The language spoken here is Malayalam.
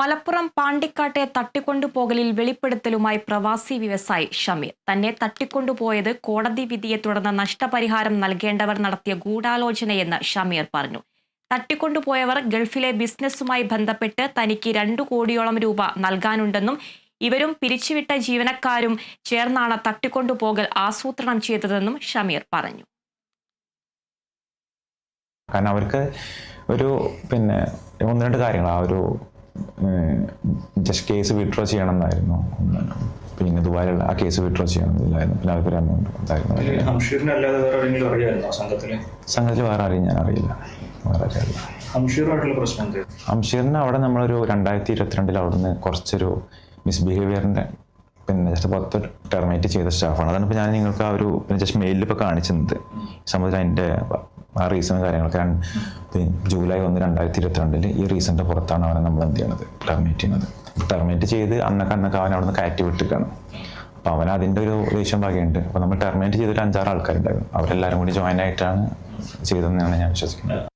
മലപ്പുറം പാണ്ടിക്കാട്ടെ തട്ടിക്കൊണ്ടുപോകലിൽ വെളിപ്പെടുത്തലുമായി പ്രവാസി വ്യവസായി ഷമീർ. തന്നെ തട്ടിക്കൊണ്ടുപോയത് കോടതി വിധിയെ തുടർന്ന് നഷ്ടപരിഹാരം നൽകേണ്ടവർ നടത്തിയ ഗൂഢാലോചനയെന്ന് ഷമീർ പറഞ്ഞു. തട്ടിക്കൊണ്ടുപോയവർ ഗൾഫിലെ ബിസിനസ്സുമായി ബന്ധപ്പെട്ട് തനിക്ക് 2 കോടിയോളം രൂപ നൽകാനുണ്ടെന്നും ഇവരും പിരിച്ചുവിട്ട ജീവനക്കാരും ചേർന്നാണ് തട്ടിക്കൊണ്ടുപോകൽ ആസൂത്രണം ചെയ്തതെന്നും ഷമീർ പറഞ്ഞു. കാരണം അവർക്ക് ഒരു ഒന്ന് രണ്ട് കാര്യങ്ങൾ ജസ്റ്റ് കേസ് വിഡ്രോ ചെയ്യണം എന്നായിരുന്നു. പിന്നെ ദുബായിലുള്ള ആ കേസ് വിഡ്രോ ചെയ്യണമെന്നില്ലായിരുന്നു. പിന്നെ അവർക്കൊരു എമൗണ്ട് ഉണ്ടായിരുന്നു. സംഘത്തിൽ വേറെ ആരെയും ഞാൻ അറിയില്ല. ഹംഷീറിന് അവിടെ നമ്മളൊരു 2022 അവിടുന്ന് കുറച്ചൊരു മിസ്ബിഹേവിയറിൻ്റെ ജസ്റ്റ് പുറത്ത് ടെർമിനേറ്റ് ചെയ്ത സ്റ്റാഫാണ്. അതാണ് ഇപ്പോൾ ഞാൻ നിങ്ങൾക്ക് ആ ഒരു ജസ്റ്റ് മെയിലിൽ ഇപ്പോൾ കാണിച്ചത് സംബന്ധിച്ച് അതിൻ്റെ ആ റീസണും കാര്യങ്ങളൊക്കെ. ജൂലൈ 1, 2022 ഈ റീസണിൻ്റെ പുറത്താണ് അവനെ നമ്മൾ എന്ത് ചെയ്യണത്, ടെർമിനേറ്റ് ചെയ്യുന്നത്. ടെർമിനേറ്റ് ചെയ്ത് അന്നൊക്കെ അവൻ അവിടെ നിന്ന് കയറ്റി വിട്ടിരിക്കുകയാണ്. അപ്പോൾ അവൻ അതിൻ്റെ ഒരു ദേഷ്യം വകയുണ്ട്. അപ്പോൾ നമ്മൾ ടെർമിനേറ്റ് ചെയ്തൊരു 5-6 ആൾക്കാരുണ്ടായിരുന്നു. അവരെല്ലാവരും കൂടി ജോയിൻ ആയിട്ടാണ് ചെയ്തതെന്നാണ് ഞാൻ വിശ്വസിക്കുന്നത്.